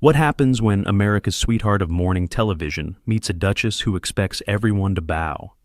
What happens when America's sweetheart of morning television meets a duchess who expects everyone to bow?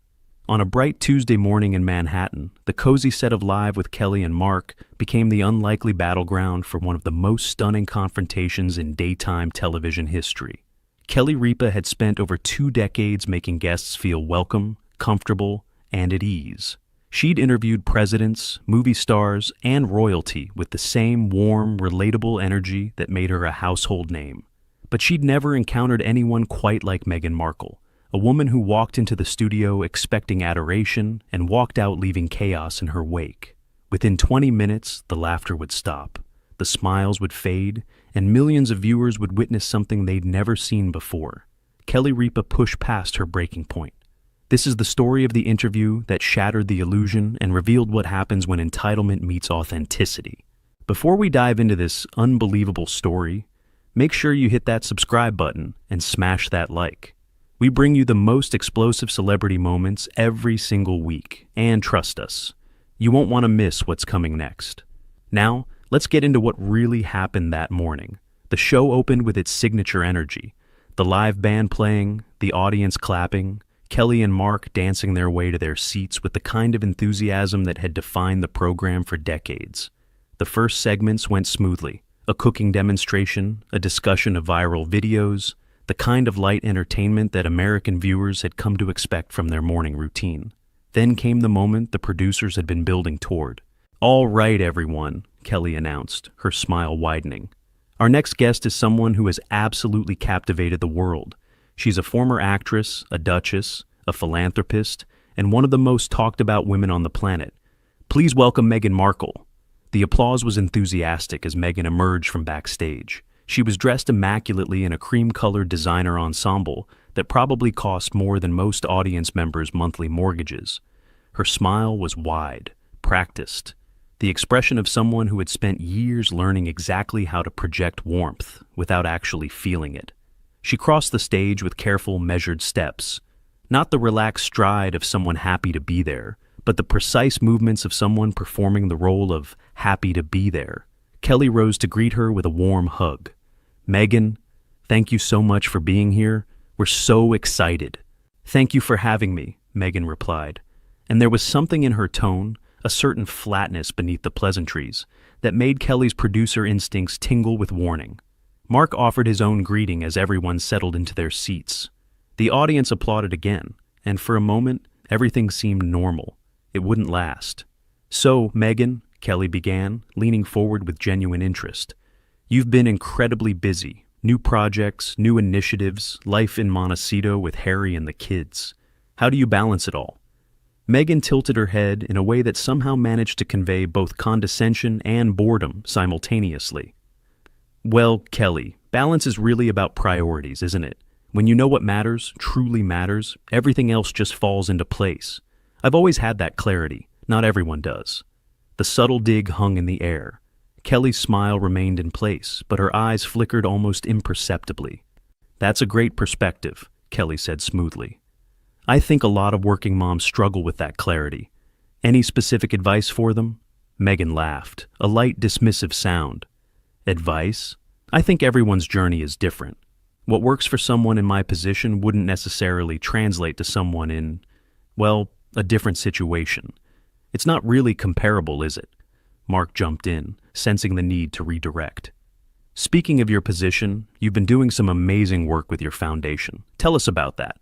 On a bright Tuesday morning in Manhattan, the cozy set of Live with Kelly and Mark became the unlikely battleground for one of the most stunning confrontations in daytime television history. Kelly Ripa had spent over 2 decades making guests feel welcome, comfortable, and at ease. She'd interviewed presidents, movie stars, and royalty with the same warm, relatable energy that made her a household name. But she'd never encountered anyone quite like Meghan Markle, a woman who walked into the studio expecting adoration and walked out leaving chaos in her wake. Within 20 minutes, the laughter would stop, the smiles would fade, and millions of viewers would witness something they'd never seen before. Kelly Ripa pushed past her breaking point. This is the story of the interview that shattered the illusion and revealed what happens when entitlement meets authenticity. Before we dive into this unbelievable story, make sure you hit that subscribe button and smash that like. We bring you the most explosive celebrity moments every single week, and trust us, you won't want to miss what's coming next. Now, let's get into what really happened that morning. The show opened with its signature energy, the live band playing, the audience clapping, Kelly and Mark dancing their way to their seats with the kind of enthusiasm that had defined the program for decades. The first segments went smoothly, a cooking demonstration, a discussion of viral videos, the kind of light entertainment that American viewers had come to expect from their morning routine. Then came the moment the producers had been building toward. "All right, everyone," Kelly announced, her smile widening. "Our next guest is someone who has absolutely captivated the world. She's a former actress, a duchess, a philanthropist, and one of the most talked about women on the planet. Please welcome Meghan Markle." The applause was enthusiastic as Meghan emerged from backstage. She was dressed immaculately in a cream-colored designer ensemble that probably cost more than most audience members' monthly mortgages. Her smile was wide, practiced, the expression of someone who had spent years learning exactly how to project warmth without actually feeling it. She crossed the stage with careful, measured steps, not the relaxed stride of someone happy to be there, but the precise movements of someone performing the role of happy to be there. Kelly rose to greet her with a warm hug. "Meghan, thank you so much for being here. We're so excited." "Thank you for having me," Meghan replied. And there was something in her tone, a certain flatness beneath the pleasantries, that made Kelly's producer instincts tingle with warning. Mark offered his own greeting as everyone settled into their seats. The audience applauded again, and for a moment, everything seemed normal. It wouldn't last. "So, Meghan," Kelly began, leaning forward with genuine interest, "you've been incredibly busy. New projects, new initiatives, life in Montecito with Harry and the kids. How do you balance it all?" Meghan tilted her head in a way that somehow managed to convey both condescension and boredom simultaneously. "Well, Kelly, balance is really about priorities, isn't it? When you know what matters, truly matters, everything else just falls into place. I've always had that clarity. Not everyone does." The subtle dig hung in the air. Kelly's smile remained in place, but her eyes flickered almost imperceptibly. "That's a great perspective," Kelly said smoothly. "I think a lot of working moms struggle with that clarity. Any specific advice for them?" Meghan laughed, a light dismissive sound. "Advice? I think everyone's journey is different. What works for someone in my position wouldn't necessarily translate to someone in, well, a different situation. It's not really comparable, is it?" Mark jumped in, sensing the need to redirect. "Speaking of your position, you've been doing some amazing work with your foundation. Tell us about that."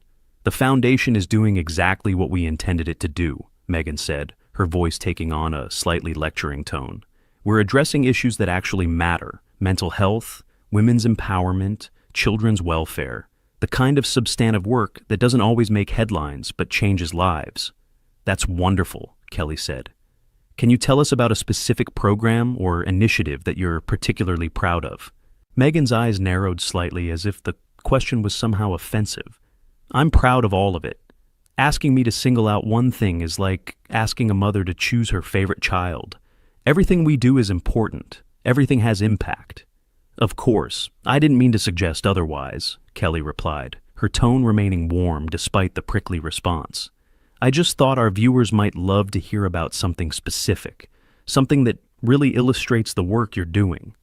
"The foundation is doing exactly what we intended it to do," Meghan said, her voice taking on a slightly lecturing tone. "We're addressing issues that actually matter: mental health, women's empowerment, children's welfare, the kind of substantive work that doesn't always make headlines but changes lives." "That's wonderful," Kelly said. "Can you tell us about a specific program or initiative that you're particularly proud of?" Meghan's eyes narrowed slightly as if the question was somehow offensive. "I'm proud of all of it. Asking me to single out one thing is like asking a mother to choose her favorite child. Everything we do is important. Everything has impact." "Of course, I didn't mean to suggest otherwise," Kelly replied, her tone remaining warm despite the prickly response. "I just thought our viewers might love to hear about something specific, something that really illustrates the work you're doing."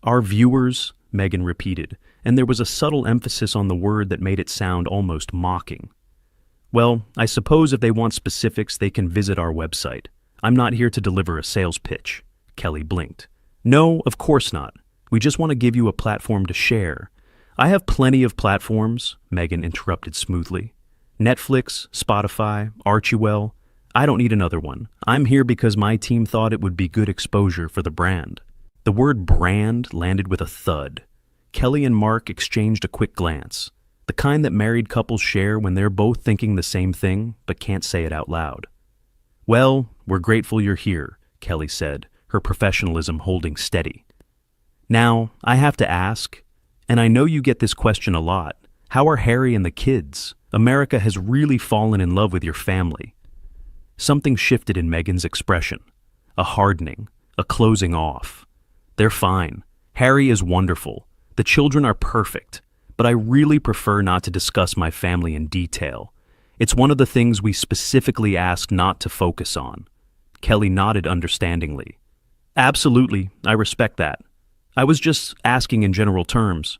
"Our viewers?" Meghan repeated, and there was a subtle emphasis on the word that made it sound almost mocking. Well, I suppose if they want specifics, they can visit our website. I'm not here to deliver a sales pitch. Kelly blinked. No, of course not. We just want to give you a platform to share. I have plenty of platforms, Meghan interrupted smoothly. Netflix, Spotify, Archewell. I don't need another one. I'm here because my team thought it would be good exposure for the brand. The word brand landed with a thud. Kelly and Mark exchanged a quick glance, the kind that married couples share when they're both thinking the same thing but can't say it out loud. Well, we're grateful you're here, Kelly said, her professionalism holding steady. Now, I have to ask, and I know you get this question a lot, how are Harry and the kids? America has really fallen in love with your family. Something shifted in Meghan's expression. A hardening, a closing off. They're fine. Harry is wonderful. The children are perfect. But I really prefer not to discuss my family in detail. It's one of the things we specifically ask not to focus on. Kelly nodded understandingly. Absolutely, I respect that. I was just asking in general terms.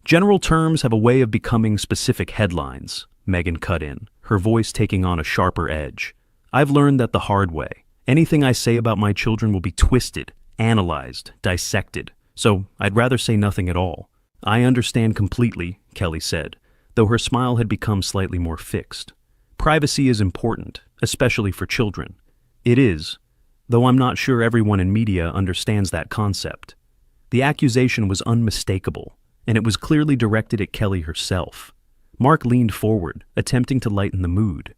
General terms have a way of becoming specific headlines, Meghan cut in, her voice taking on a sharper edge. I've learned that the hard way. Anything I say about my children will be twisted, analyzed, dissected, so I'd rather say nothing at all. I understand completely, Kelly said, though her smile had become slightly more fixed. Privacy is important, especially for children. It is, though I'm not sure everyone in media understands that concept. The accusation was unmistakable, and it was clearly directed at Kelly herself. Mark leaned forward, attempting to lighten the mood.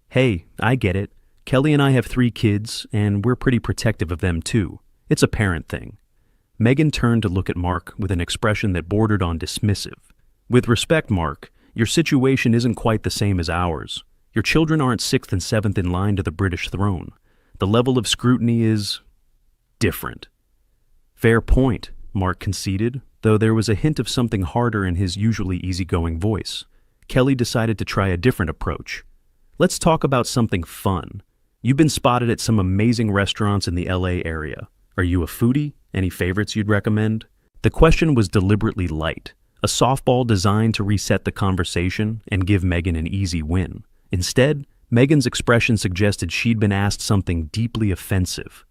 Hey, I get it. Kelly and I have 3 kids, and we're pretty protective of them too. It's a parent thing. Meghan turned to look at Mark with an expression that bordered on dismissive. With respect, Mark, your situation isn't quite the same as ours. Your children aren't 6th and 7th in line to the British throne. The level of scrutiny is different. Fair point, Mark conceded, though there was a hint of something harder in his usually easygoing voice. Kelly decided to try a different approach. Let's talk about something fun. You've been spotted at some amazing restaurants in the LA area. Are you a foodie? Any favorites you'd recommend? The question was deliberately light, a softball designed to reset the conversation and give Meghan an easy win. Instead, Meghan's expression suggested she'd been asked something deeply offensive.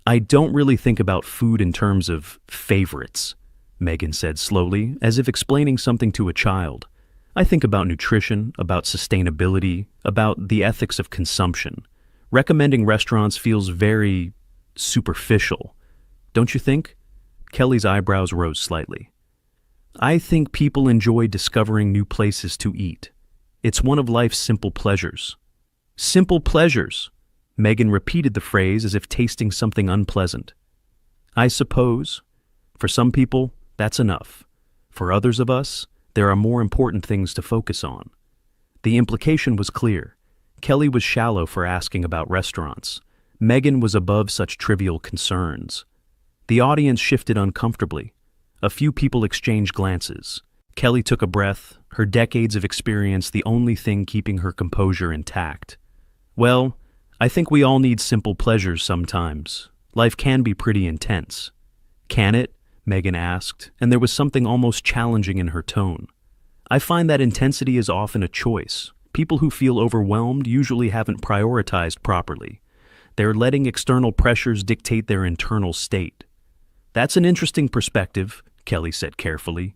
I don't really think about food in terms of favorites, Meghan said slowly, as if explaining something to a child. I think about nutrition, about sustainability, about the ethics of consumption. Recommending restaurants feels very superficial. Don't you think? Kelly's eyebrows rose slightly. I think people enjoy discovering new places to eat. It's one of life's simple pleasures. Simple pleasures. Meghan repeated the phrase as if tasting something unpleasant. I suppose. For some people, that's enough. For others of us, there are more important things to focus on. The implication was clear. Kelly was shallow for asking about restaurants. Meghan was above such trivial concerns. The audience shifted uncomfortably. A few people exchanged glances. Kelly took a breath, her decades of experience the only thing keeping her composure intact. Well, I think we all need simple pleasures sometimes. Life can be pretty intense. Can it? Meghan asked, and there was something almost challenging in her tone. I find that intensity is often a choice. People who feel overwhelmed usually haven't prioritized properly. They're letting external pressures dictate their internal state. That's an interesting perspective, Kelly said carefully.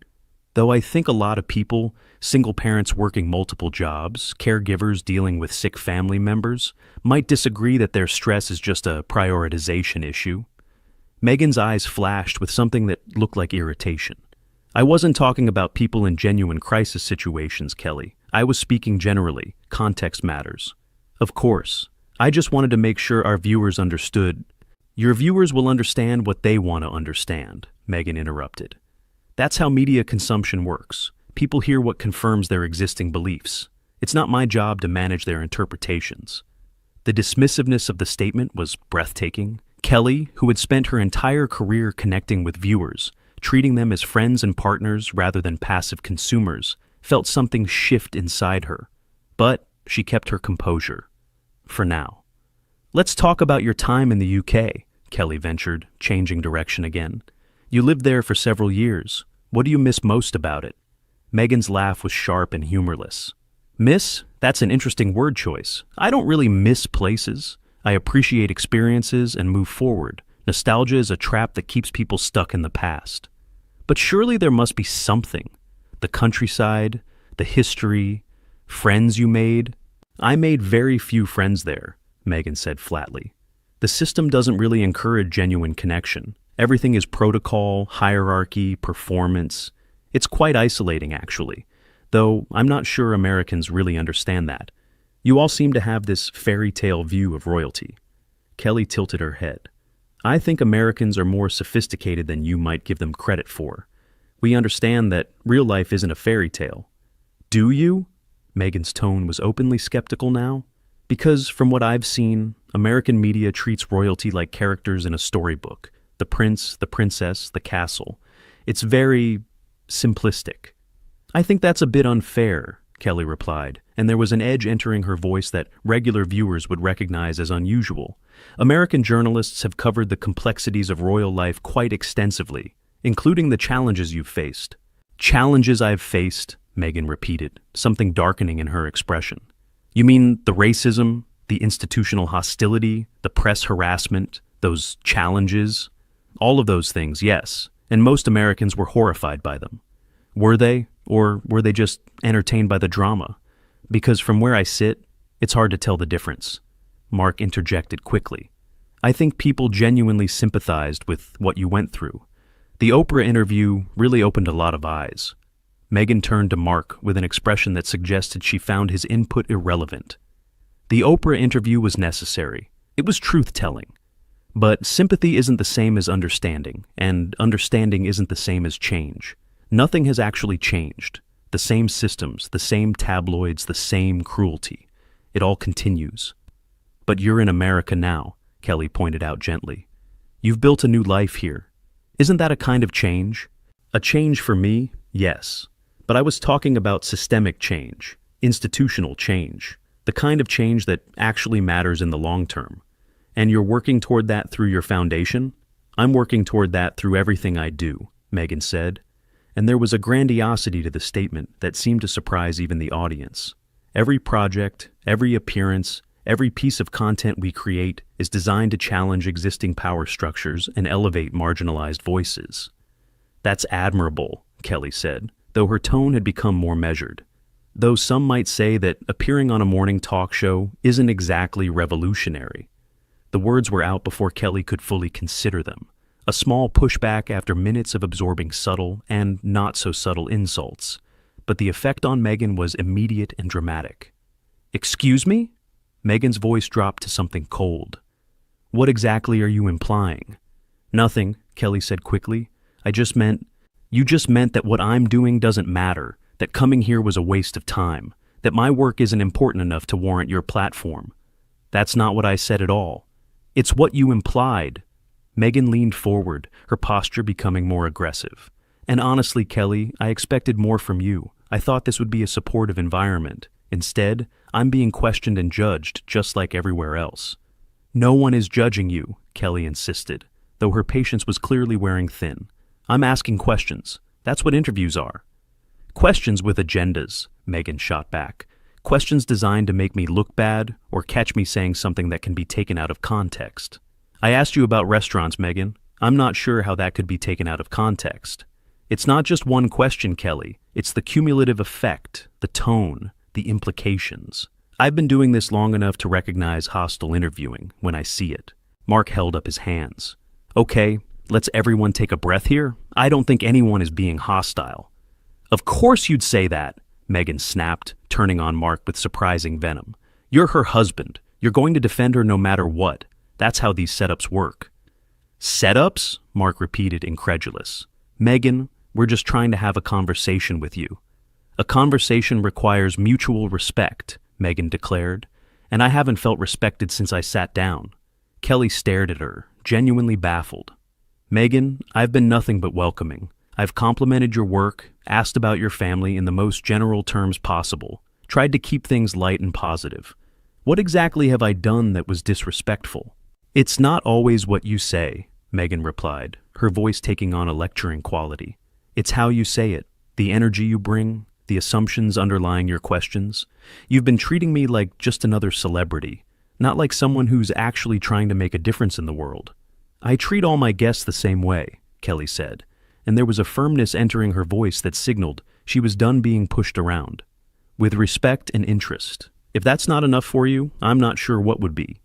Though I think a lot of people, single parents working multiple jobs, caregivers dealing with sick family members, might disagree that their stress is just a prioritization issue. Meghan's eyes flashed with something that looked like irritation. I wasn't talking about people in genuine crisis situations, Kelly. I was speaking generally. Context matters. Of course. I just wanted to make sure our viewers understood. Your viewers will understand what they want to understand, Meghan interrupted. That's how media consumption works. People hear what confirms their existing beliefs. It's not my job to manage their interpretations. The dismissiveness of the statement was breathtaking. Kelly, who had spent her entire career connecting with viewers, treating them as friends and partners rather than passive consumers, felt something shift inside her. But she kept her composure. For now. Let's talk about your time in the UK, Kelly ventured, changing direction again. You lived there for several years. What do you miss most about it? Meghan's laugh was sharp and humorless. Miss? That's an interesting word choice. I don't really miss places. I appreciate experiences and move forward. Nostalgia is a trap that keeps people stuck in the past. But surely there must be something. The countryside, the history, friends you made. I made very few friends there, Meghan said flatly. The system doesn't really encourage genuine connection. Everything is protocol, hierarchy, performance. It's quite isolating, actually, though I'm not sure Americans really understand that. You all seem to have this fairy tale view of royalty. Kelly tilted her head. I think Americans are more sophisticated than you might give them credit for. We understand that real life isn't a fairy tale. Do you? Meghan's tone was openly skeptical now. Because from what I've seen, American media treats royalty like characters in a storybook. The prince, the princess, the castle. It's very simplistic. I think that's a bit unfair, Kelly replied, and there was an edge entering her voice that regular viewers would recognize as unusual. American journalists have covered the complexities of royal life quite extensively, including the challenges you've faced. Challenges I've faced, Meghan repeated, something darkening in her expression. You mean the racism, the institutional hostility, the press harassment, those challenges? All of those things, yes, and most Americans were horrified by them. Were they, or were they just entertained by the drama? Because from where I sit, it's hard to tell the difference. Mark interjected quickly. I think people genuinely sympathized with what you went through. The Oprah interview really opened a lot of eyes. Meghan turned to Mark with an expression that suggested she found his input irrelevant. The Oprah interview was necessary. It was truth-telling. But sympathy isn't the same as understanding, and understanding isn't the same as change. Nothing has actually changed. The same systems, the same tabloids, the same cruelty. It all continues. But you're in America now, Kelly pointed out gently. You've built a new life here. Isn't that a kind of change? A change for me, yes. But I was talking about systemic change, institutional change, the kind of change that actually matters in the long term. And you're working toward that through your foundation? I'm working toward that through everything I do, Meghan said. And there was a grandiosity to the statement that seemed to surprise even the audience. Every project, every appearance, every piece of content we create is designed to challenge existing power structures and elevate marginalized voices. That's admirable, Kelly said, though her tone had become more measured. Though some might say that appearing on a morning talk show isn't exactly revolutionary. The words were out before Kelly could fully consider them. A small pushback after minutes of absorbing subtle and not-so-subtle insults. But the effect on Meghan was immediate and dramatic. Excuse me? Meghan's voice dropped to something cold. What exactly are you implying? Nothing, Kelly said quickly. You just meant that what I'm doing doesn't matter, that coming here was a waste of time, that my work isn't important enough to warrant your platform. That's not what I said at all. It's what you implied. Meghan leaned forward, her posture becoming more aggressive. And honestly, Kelly, I expected more from you. I thought this would be a supportive environment. Instead, I'm being questioned and judged just like everywhere else. No one is judging you, Kelly insisted, though her patience was clearly wearing thin. I'm asking questions. That's what interviews are. Questions with agendas, Meghan shot back. Questions designed to make me look bad or catch me saying something that can be taken out of context. I asked you about restaurants, Meghan. I'm not sure how that could be taken out of context. It's not just one question, Kelly. It's the cumulative effect, the tone, the implications. I've been doing this long enough to recognize hostile interviewing when I see it. Mark held up his hands. Okay, let's everyone take a breath here. I don't think anyone is being hostile. Of course you'd say that, Meghan snapped, turning on Mark with surprising venom. You're her husband. You're going to defend her no matter what. That's how these setups work. Setups? Mark repeated, incredulous. Meghan, we're just trying to have a conversation with you. A conversation requires mutual respect, Meghan declared, and I haven't felt respected since I sat down. Kelly stared at her, genuinely baffled. Meghan, I've been nothing but welcoming. I've complimented your work, asked about your family in the most general terms possible, tried to keep things light and positive. What exactly have I done that was disrespectful? It's not always what you say, Meghan replied, her voice taking on a lecturing quality. It's how you say it, the energy you bring, the assumptions underlying your questions. You've been treating me like just another celebrity, not like someone who's actually trying to make a difference in the world. I treat all my guests the same way, Kelly said, and there was a firmness entering her voice that signaled she was done being pushed around. With respect and interest. If that's not enough for you, I'm not sure what would be.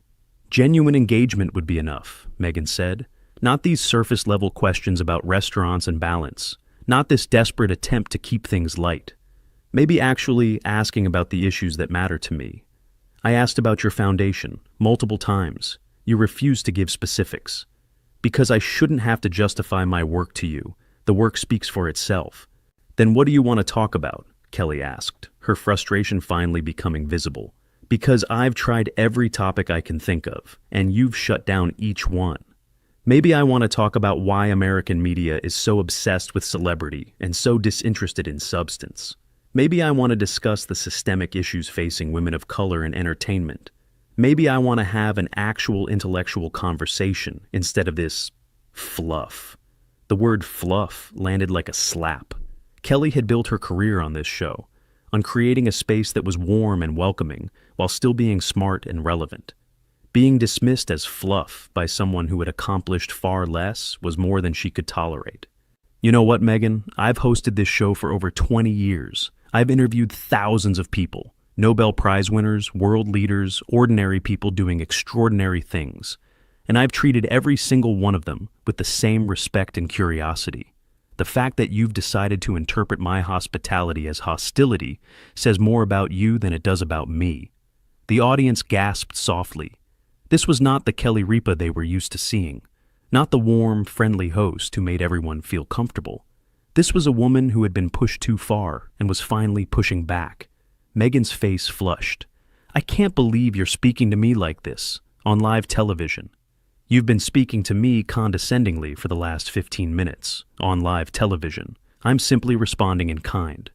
Genuine engagement would be enough, Meghan said. Not these surface-level questions about restaurants and balance. Not this desperate attempt to keep things light. Maybe actually asking about the issues that matter to me. I asked about your foundation, multiple times. You refused to give specifics. Because I shouldn't have to justify my work to you. The work speaks for itself. Then what do you want to talk about? Kelly asked, her frustration finally becoming visible. Because I've tried every topic I can think of, and you've shut down each one. Maybe I want to talk about why American media is so obsessed with celebrity and so disinterested in substance. Maybe I want to discuss the systemic issues facing women of color in entertainment. Maybe I want to have an actual intellectual conversation instead of this fluff. The word fluff landed like a slap. Kelly had built her career on this show, on creating a space that was warm and welcoming while still being smart and relevant. Being dismissed as fluff by someone who had accomplished far less was more than she could tolerate. You know what, Meghan? I've hosted this show for over 20 years. I've interviewed thousands of people, Nobel Prize winners, world leaders, ordinary people doing extraordinary things. And I've treated every single one of them with the same respect and curiosity. The fact that you've decided to interpret my hospitality as hostility says more about you than it does about me. The audience gasped softly. This was not the Kelly Ripa they were used to seeing, not the warm, friendly host who made everyone feel comfortable. This was a woman who had been pushed too far and was finally pushing back. Meghan's face flushed. I can't believe you're speaking to me like this, on live television. You've been speaking to me condescendingly for the last 15 minutes, on live television. I'm simply responding in kind.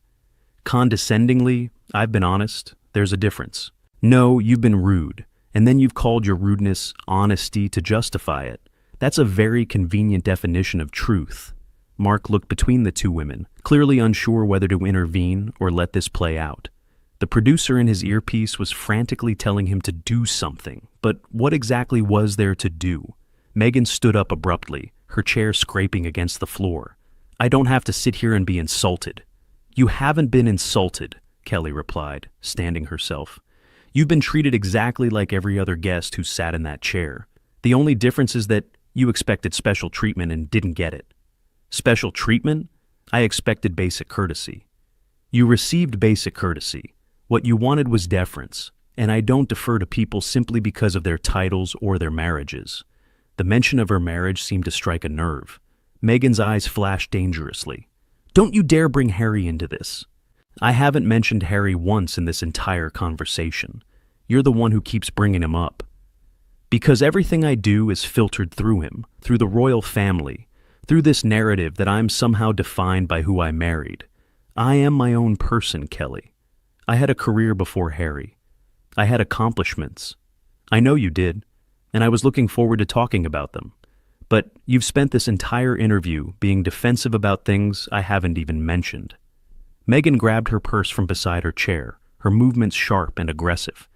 Condescendingly, I've been honest, there's a difference. No, you've been rude, and then you've called your rudeness honesty to justify it. That's a very convenient definition of truth. Mark looked between the two women, clearly unsure whether to intervene or let this play out. The producer in his earpiece was frantically telling him to do something, but what exactly was there to do? Meghan stood up abruptly, her chair scraping against the floor. I don't have to sit here and be insulted. You haven't been insulted, Kelly replied, standing herself. You've been treated exactly like every other guest who sat in that chair. The only difference is that you expected special treatment and didn't get it. Special treatment? I expected basic courtesy. You received basic courtesy. What you wanted was deference, and I don't defer to people simply because of their titles or their marriages. The mention of her marriage seemed to strike a nerve. Meghan's eyes flashed dangerously. Don't you dare bring Harry into this. I haven't mentioned Harry once in this entire conversation. You're the one who keeps bringing him up. Because everything I do is filtered through him, through the royal family, through this narrative that I'm somehow defined by who I married. I am my own person, Kelly. I had a career before Harry. I had accomplishments. I know you did, and I was looking forward to talking about them. But you've spent this entire interview being defensive about things I haven't even mentioned. Meghan grabbed her purse from beside her chair, her movements sharp and aggressive.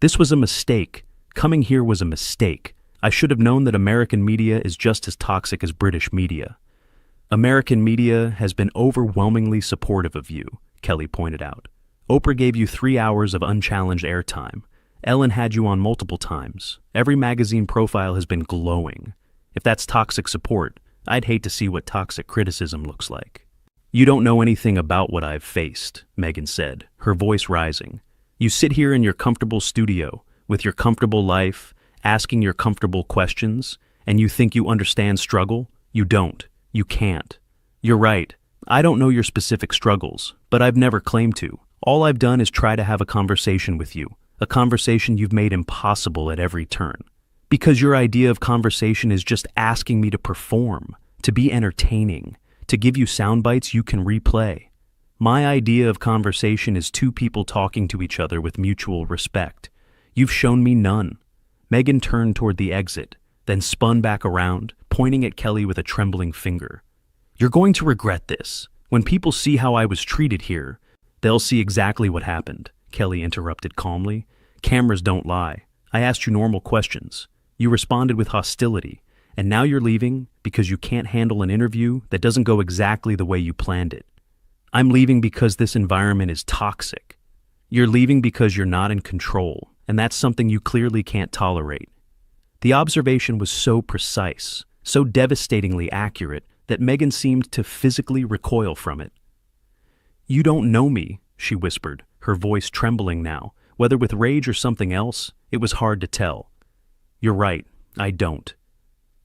This was a mistake. Coming here was a mistake. I should have known that American media is just as toxic as British media. American media has been overwhelmingly supportive of you, Kelly pointed out. Oprah gave you 3 hours of unchallenged airtime. Ellen had you on multiple times. Every magazine profile has been glowing. If that's toxic support, I'd hate to see what toxic criticism looks like. You don't know anything about what I've faced, Meghan said, her voice rising. You sit here in your comfortable studio, with your comfortable life, asking your comfortable questions, and you think you understand struggle? You don't. You can't. You're right. I don't know your specific struggles, but I've never claimed to. All I've done is try to have a conversation with you, a conversation you've made impossible at every turn. Because your idea of conversation is just asking me to perform, to be entertaining, to give you sound bites you can replay. My idea of conversation is two people talking to each other with mutual respect. You've shown me none. Meghan turned toward the exit, then spun back around, pointing at Kelly with a trembling finger. You're going to regret this. When people see how I was treated here, they'll see exactly what happened, Kelly interrupted calmly. Cameras don't lie. I asked you normal questions. You responded with hostility, and now you're leaving because you can't handle an interview that doesn't go exactly the way you planned it. I'm leaving because this environment is toxic. You're leaving because you're not in control, and that's something you clearly can't tolerate. The observation was so precise, so devastatingly accurate, that Meghan seemed to physically recoil from it. You don't know me, she whispered, her voice trembling now. Whether with rage or something else, it was hard to tell. You're right, I don't.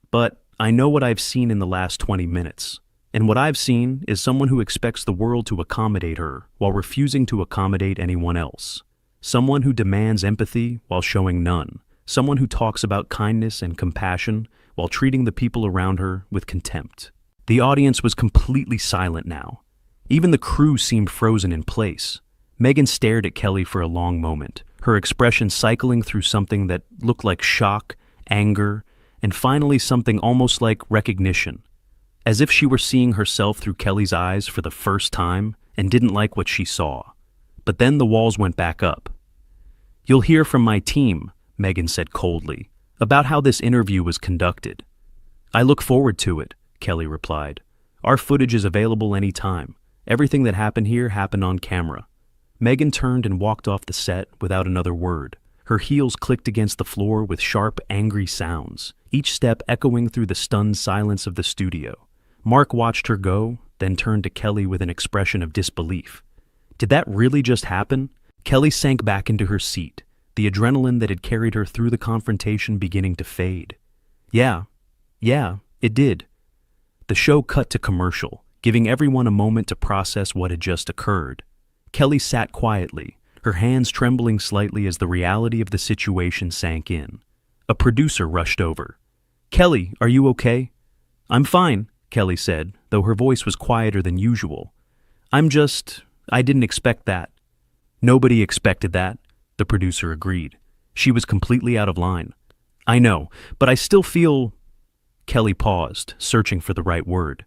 But I know what I've seen in the last 20 minutes. And what I've seen is someone who expects the world to accommodate her while refusing to accommodate anyone else. Someone who demands empathy while showing none. Someone who talks about kindness and compassion while treating the people around her with contempt. The audience was completely silent now. Even the crew seemed frozen in place. Meghan stared at Kelly for a long moment, her expression cycling through something that looked like shock, anger, and finally something almost like recognition. As if she were seeing herself through Kelly's eyes for the first time and didn't like what she saw. But then the walls went back up. You'll hear from my team, Meghan said coldly, about how this interview was conducted. I look forward to it, Kelly replied. Our footage is available anytime. Everything that happened here happened on camera. Meghan turned and walked off the set without another word. Her heels clicked against the floor with sharp, angry sounds, each step echoing through the stunned silence of the studio. Mark watched her go, then turned to Kelly with an expression of disbelief. Did that really just happen? Kelly sank back into her seat, the adrenaline that had carried her through the confrontation beginning to fade. Yeah, it did. The show cut to commercial, giving everyone a moment to process what had just occurred. Kelly sat quietly, her hands trembling slightly as the reality of the situation sank in. A producer rushed over. Kelly, are you okay? I'm fine, Kelly said, though her voice was quieter than usual. I didn't expect that. Nobody expected that, the producer agreed. She was completely out of line. I know, but I still feel... Kelly paused, searching for the right word.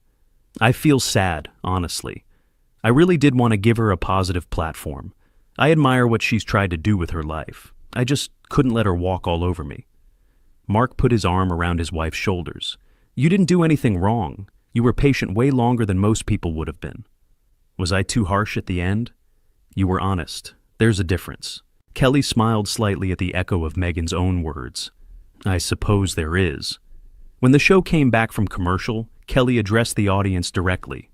I feel sad, honestly. I really did want to give her a positive platform. I admire what she's tried to do with her life. I just couldn't let her walk all over me. Mark put his arm around his wife's shoulders. You didn't do anything wrong. You were patient way longer than most people would have been. Was I too harsh at the end? You were honest. There's a difference. Kelly smiled slightly at the echo of Meghan's own words. I suppose there is. When the show came back from commercial, Kelly addressed the audience directly.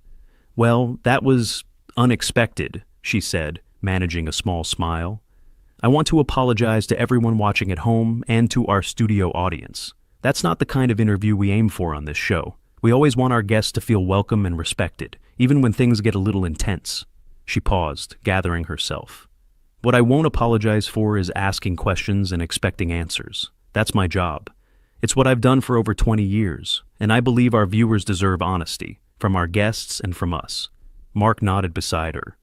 Well, that was unexpected, she said, managing a small smile. I want to apologize to everyone watching at home and to our studio audience. That's not the kind of interview we aim for on this show. We always want our guests to feel welcome and respected, even when things get a little intense. She paused, gathering herself. What I won't apologize for is asking questions and expecting answers. That's my job. It's what I've done for over 20 years, and I believe our viewers deserve honesty, from our guests and from us. Mark nodded beside her.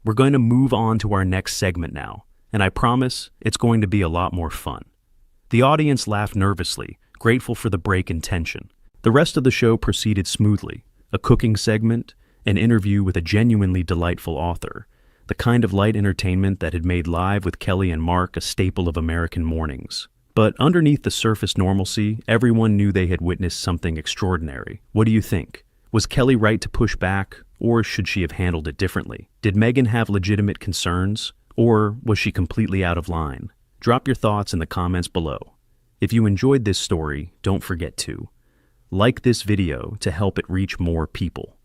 We're going to move on to our next segment now, and I promise it's going to be a lot more fun. The audience laughed nervously, grateful for the break in tension. The rest of the show proceeded smoothly. A cooking segment, an interview with a genuinely delightful author, the kind of light entertainment that had made Live with Kelly and Mark a staple of American mornings. But underneath the surface normalcy, everyone knew they had witnessed something extraordinary. What do you think? Was Kelly right to push back, or should she have handled it differently? Did Meghan have legitimate concerns, or was she completely out of line? Drop your thoughts in the comments below. If you enjoyed this story, don't forget to like this video to help it reach more people.